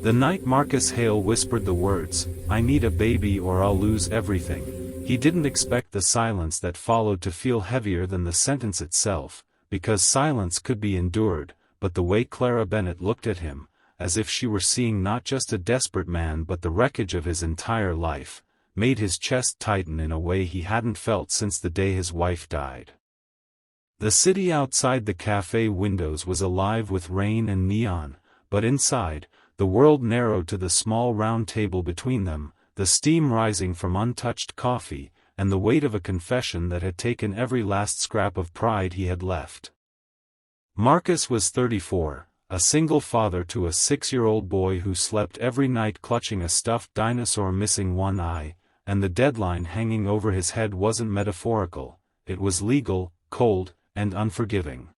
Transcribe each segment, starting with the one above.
The night Marcus Hale whispered the words, "I need a baby or I'll lose everything," he didn't expect the silence that followed to feel heavier than the sentence itself, because silence could be endured, but the way Clara Bennett looked at him, as if she were seeing not just a desperate man but the wreckage of his entire life, made his chest tighten in a way he hadn't felt since the day his wife died. The city outside the cafe windows was alive with rain and neon, but inside, the world narrowed to the small round table between them, the steam rising from untouched coffee, and the weight of a confession that had taken every last scrap of pride he had left. Marcus was 34, a single father to a 6-year-old boy who slept every night clutching a stuffed dinosaur missing one eye, and the deadline hanging over his head wasn't metaphorical, it was legal, cold, and unforgiving.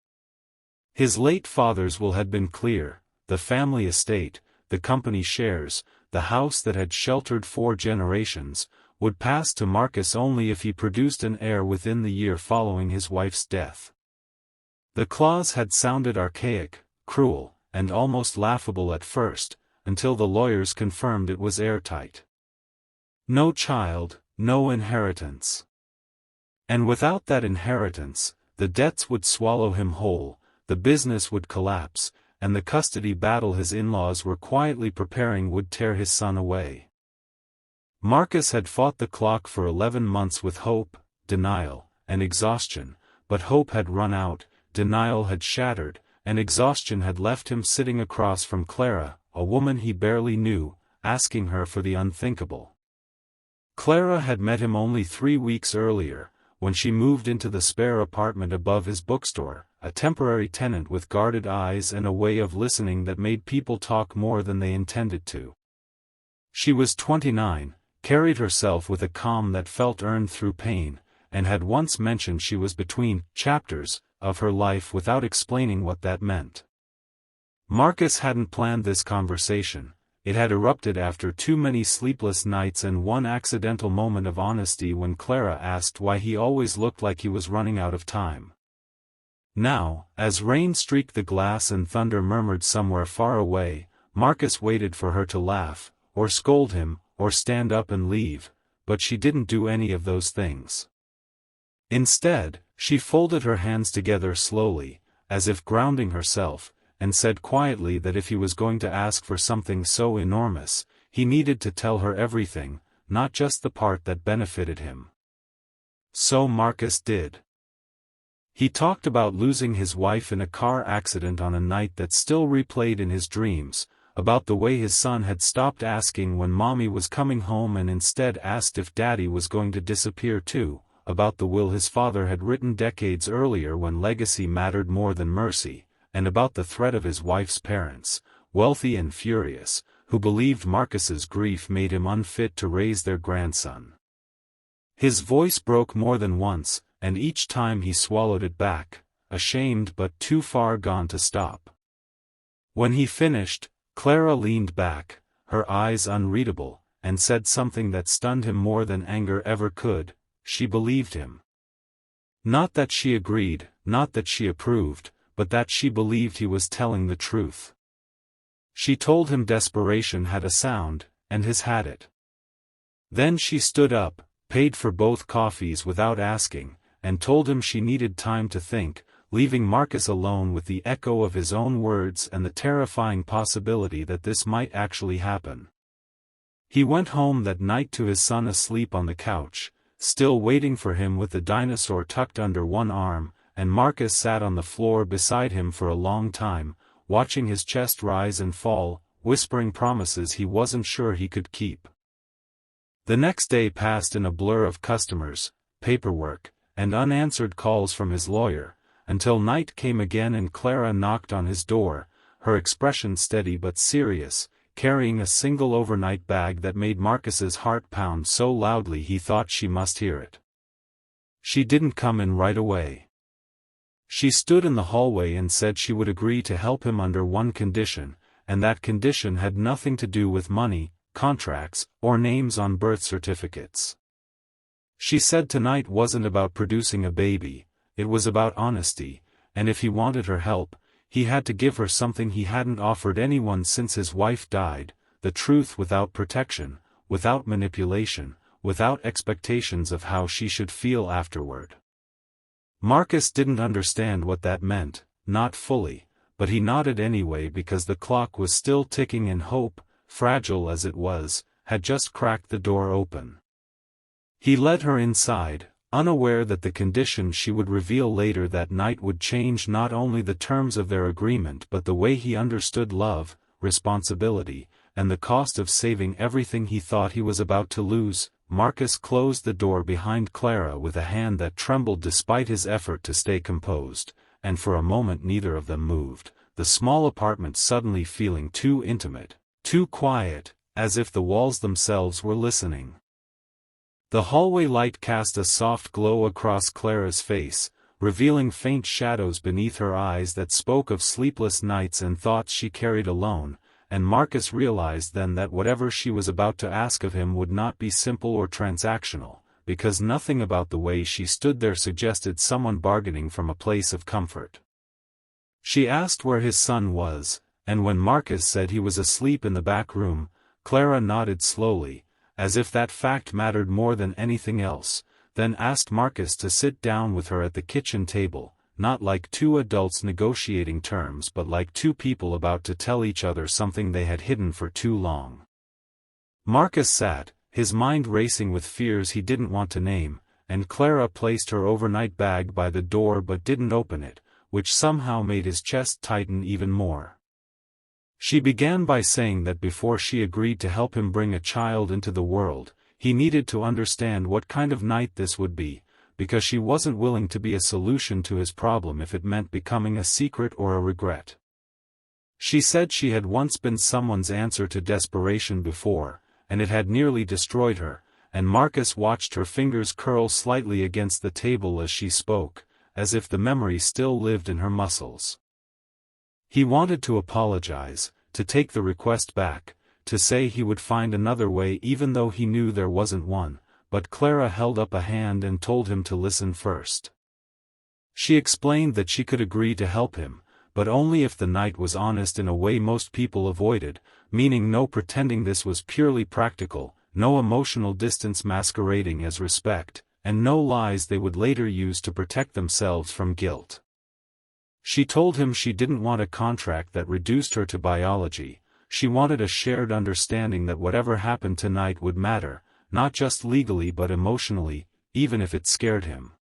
His late father's will had been clear: the family estate, the company shares, the house that had sheltered 4 generations, would pass to Marcus only if he produced an heir within the year following his wife's death. The clause had sounded archaic, cruel, and almost laughable at first, until the lawyers confirmed it was airtight. No child, no inheritance. And without that inheritance, the debts would swallow him whole, the business would collapse, and the custody battle his in-laws were quietly preparing would tear his son away. Marcus had fought the clock for 11 months with hope, denial, and exhaustion, but hope had run out, denial had shattered, and exhaustion had left him sitting across from Clara, a woman he barely knew, asking her for the unthinkable. Clara had met him only 3 weeks earlier, when she moved into the spare apartment above his bookstore, a temporary tenant with guarded eyes and a way of listening that made people talk more than they intended to. She was 29, carried herself with a calm that felt earned through pain, and had once mentioned she was between chapters of her life without explaining what that meant. Marcus hadn't planned this conversation. It had erupted after too many sleepless nights and one accidental moment of honesty when Clara asked why he always looked like he was running out of time. Now, as rain streaked the glass and thunder murmured somewhere far away, Marcus waited for her to laugh, or scold him, or stand up and leave, but she didn't do any of those things. Instead, she folded her hands together slowly, as if grounding herself, and said quietly that if he was going to ask for something so enormous, he needed to tell her everything, not just the part that benefited him. So Marcus did. He talked about losing his wife in a car accident on a night that still replayed in his dreams, about the way his son had stopped asking when mommy was coming home and instead asked if daddy was going to disappear too, about the will his father had written decades earlier when legacy mattered more than mercy, and about the threat of his wife's parents, wealthy and furious, who believed Marcus's grief made him unfit to raise their grandson. His voice broke more than once, and each time he swallowed it back, ashamed but too far gone to stop. When he finished, Clara leaned back, her eyes unreadable, and said something that stunned him more than anger ever could: she believed him. Not that she agreed, not that she approved, but that she believed he was telling the truth. She told him desperation had a sound, and his had it. Then she stood up, paid for both coffees without asking, and told him she needed time to think, leaving Marcus alone with the echo of his own words and the terrifying possibility that this might actually happen. He went home that night to his son asleep on the couch, still waiting for him with the dinosaur tucked under one arm, and Marcus sat on the floor beside him for a long time, watching his chest rise and fall, whispering promises he wasn't sure he could keep. The next day passed in a blur of customers, paperwork, and unanswered calls from his lawyer, until night came again and Clara knocked on his door, her expression steady but serious, carrying a single overnight bag that made Marcus's heart pound so loudly he thought she must hear it. She didn't come in right away. She stood in the hallway and said she would agree to help him under one condition, and that condition had nothing to do with money, contracts, or names on birth certificates. She said tonight wasn't about producing a baby, it was about honesty, and if he wanted her help, he had to give her something he hadn't offered anyone since his wife died, the truth without protection, without manipulation, without expectations of how she should feel afterward. Marcus didn't understand what that meant, not fully, but he nodded anyway because the clock was still ticking and hope, fragile as it was, had just cracked the door open. He led her inside, unaware that the condition she would reveal later that night would change not only the terms of their agreement but the way he understood love, responsibility, and the cost of saving everything he thought he was about to lose. Marcus closed the door behind Clara with a hand that trembled despite his effort to stay composed, and for a moment neither of them moved, the small apartment suddenly feeling too intimate, too quiet, as if the walls themselves were listening. The hallway light cast a soft glow across Clara's face, revealing faint shadows beneath her eyes that spoke of sleepless nights and thoughts she carried alone, and Marcus realized then that whatever she was about to ask of him would not be simple or transactional, because nothing about the way she stood there suggested someone bargaining from a place of comfort. She asked where his son was, and when Marcus said he was asleep in the back room, Clara nodded slowly, as if that fact mattered more than anything else, then asked Marcus to sit down with her at the kitchen table, not like two adults negotiating terms but like two people about to tell each other something they had hidden for too long. Marcus sat, his mind racing with fears he didn't want to name, and Clara placed her overnight bag by the door but didn't open it, which somehow made his chest tighten even more. She began by saying that before she agreed to help him bring a child into the world, he needed to understand what kind of night this would be, because she wasn't willing to be a solution to his problem if it meant becoming a secret or a regret. She said she had once been someone's answer to desperation before, and it had nearly destroyed her, and Marcus watched her fingers curl slightly against the table as she spoke, as if the memory still lived in her muscles. He wanted to apologize, to take the request back, to say he would find another way even though he knew there wasn't one, but Clara held up a hand and told him to listen first. She explained that she could agree to help him, but only if the night was honest in a way most people avoided, meaning no pretending this was purely practical, no emotional distance masquerading as respect, and no lies they would later use to protect themselves from guilt. She told him she didn't want a contract that reduced her to biology, she wanted a shared understanding that whatever happened tonight would matter, not just legally but emotionally, even if it scared him.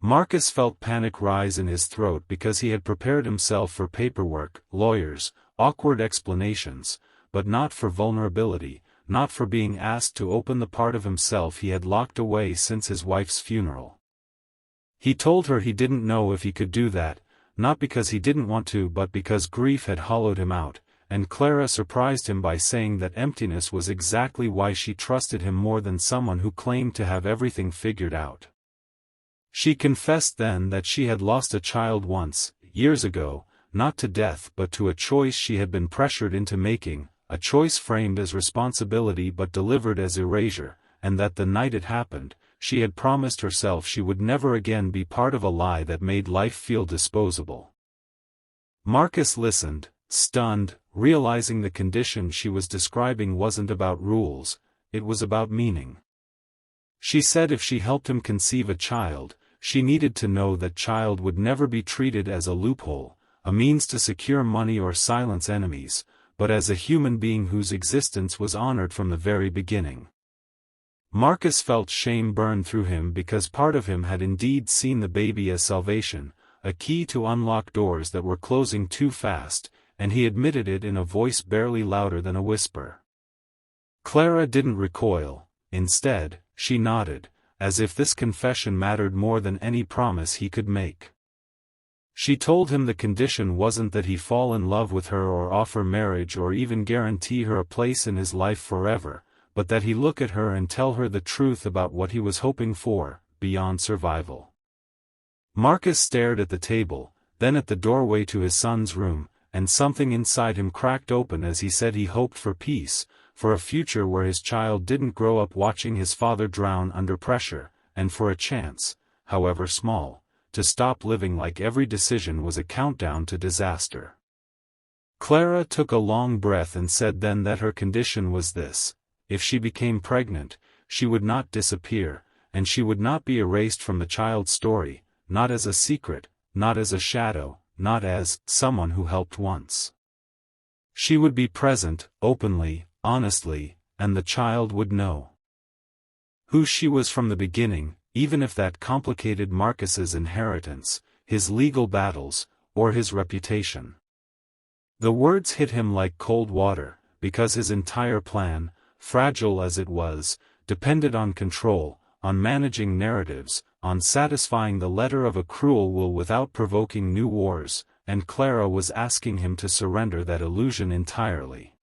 Marcus felt panic rise in his throat because he had prepared himself for paperwork, lawyers, awkward explanations, but not for vulnerability, not for being asked to open the part of himself he had locked away since his wife's funeral. He told her he didn't know if he could do that, not because he didn't want to but because grief had hollowed him out, and Clara surprised him by saying that emptiness was exactly why she trusted him more than someone who claimed to have everything figured out. She confessed then that she had lost a child once, years ago, not to death but to a choice she had been pressured into making, a choice framed as responsibility but delivered as erasure, and that the night it happened, she had promised herself she would never again be part of a lie that made life feel disposable. Marcus listened, stunned, realizing the condition she was describing wasn't about rules, it was about meaning. She said if she helped him conceive a child, she needed to know that child would never be treated as a loophole, a means to secure money or silence enemies, but as a human being whose existence was honored from the very beginning. Marcus felt shame burn through him because part of him had indeed seen the baby as salvation, a key to unlock doors that were closing too fast, and he admitted it in a voice barely louder than a whisper. Clara didn't recoil, instead, she nodded, as if this confession mattered more than any promise he could make. She told him the condition wasn't that he fall in love with her or offer marriage or even guarantee her a place in his life forever, but that he look at her and tell her the truth about what he was hoping for, beyond survival. Marcus stared at the table, then at the doorway to his son's room, and something inside him cracked open as he said he hoped for peace, for a future where his child didn't grow up watching his father drown under pressure, and for a chance, however small, to stop living like every decision was a countdown to disaster. Clara took a long breath and said then that her condition was this: if she became pregnant, she would not disappear, and she would not be erased from the child's story, not as a secret, not as a shadow, not as someone who helped once. She would be present, openly, honestly, and the child would know who she was from the beginning, even if that complicated Marcus's inheritance, his legal battles, or his reputation. The words hit him like cold water, because his entire plan, fragile as it was, depended on control, on managing narratives, on satisfying the letter of a cruel will without provoking new wars, and Clara was asking him to surrender that illusion entirely.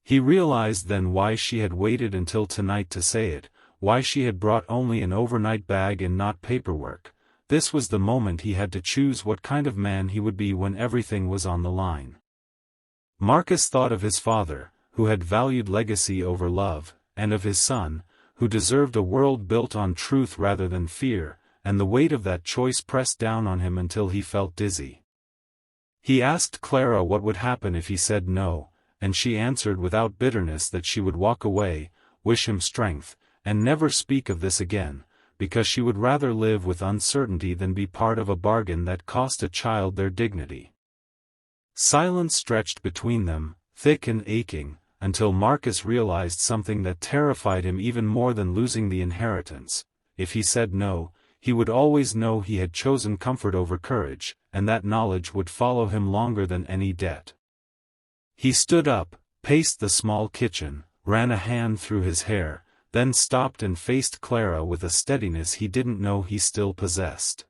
He realized then why she had waited until tonight to say it, why she had brought only an overnight bag and not paperwork. This was the moment he had to choose what kind of man he would be when everything was on the line. Marcus thought of his father, who had valued legacy over love, and of his son, who deserved a world built on truth rather than fear, and the weight of that choice pressed down on him until he felt dizzy. He asked Clara what would happen if he said no, and she answered without bitterness that she would walk away, wish him strength, and never speak of this again, because she would rather live with uncertainty than be part of a bargain that cost a child their dignity. Silence stretched between them, thick and aching, until Marcus realized something that terrified him even more than losing the inheritance. If he said no, he would always know he had chosen comfort over courage, and that knowledge would follow him longer than any debt. He stood up, paced the small kitchen, ran a hand through his hair, then stopped and faced Clara with a steadiness he didn't know he still possessed.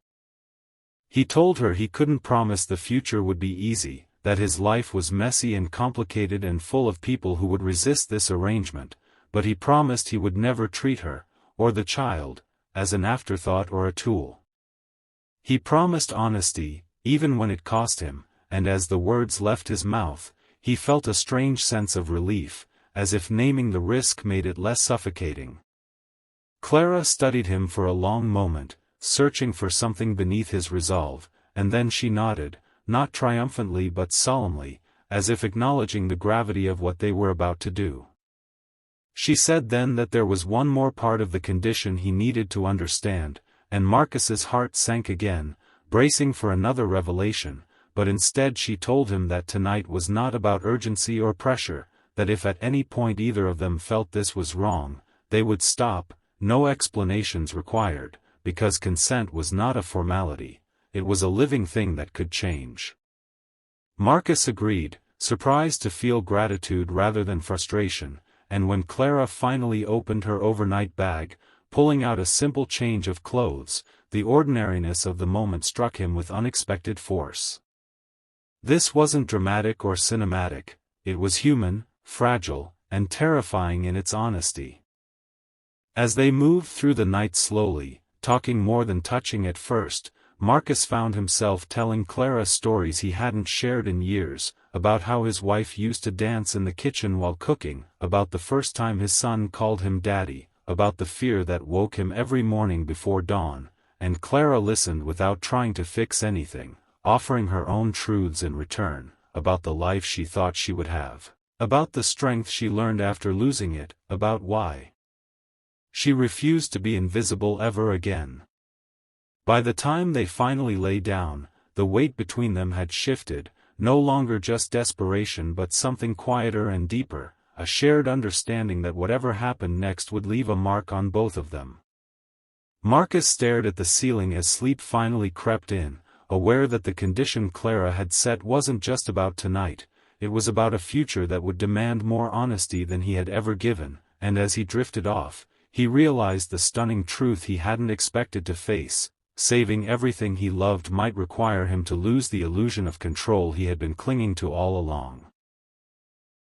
He told her he couldn't promise the future would be easy, that his life was messy and complicated and full of people who would resist this arrangement, but he promised he would never treat her, or the child, as an afterthought or a tool. He promised honesty, even when it cost him, and as the words left his mouth, he felt a strange sense of relief, as if naming the risk made it less suffocating. Clara studied him for a long moment, searching for something beneath his resolve, and then she nodded, not triumphantly but solemnly, as if acknowledging the gravity of what they were about to do. She said then that there was one more part of the condition he needed to understand, and Marcus's heart sank again, bracing for another revelation, but instead she told him that tonight was not about urgency or pressure, that if at any point either of them felt this was wrong, they would stop, no explanations required, because consent was not a formality, it was a living thing that could change. Marcus agreed, surprised to feel gratitude rather than frustration, and when Clara finally opened her overnight bag, pulling out a simple change of clothes, the ordinariness of the moment struck him with unexpected force. This wasn't dramatic or cinematic, it was human, fragile, and terrifying in its honesty. As they moved through the night slowly, talking more than touching at first, Marcus found himself telling Clara stories he hadn't shared in years, about how his wife used to dance in the kitchen while cooking, about the first time his son called him daddy, about the fear that woke him every morning before dawn, and Clara listened without trying to fix anything, offering her own truths in return, about the life she thought she would have, about the strength she learned after losing it, about why she refused to be invisible ever again. By the time they finally lay down, the weight between them had shifted, no longer just desperation but something quieter and deeper, a shared understanding that whatever happened next would leave a mark on both of them. Marcus stared at the ceiling as sleep finally crept in, aware that the condition Clara had set wasn't just about tonight, it was about a future that would demand more honesty than he had ever given, and as he drifted off, he realized the stunning truth he hadn't expected to face. Saving everything he loved might require him to lose the illusion of control he had been clinging to all along.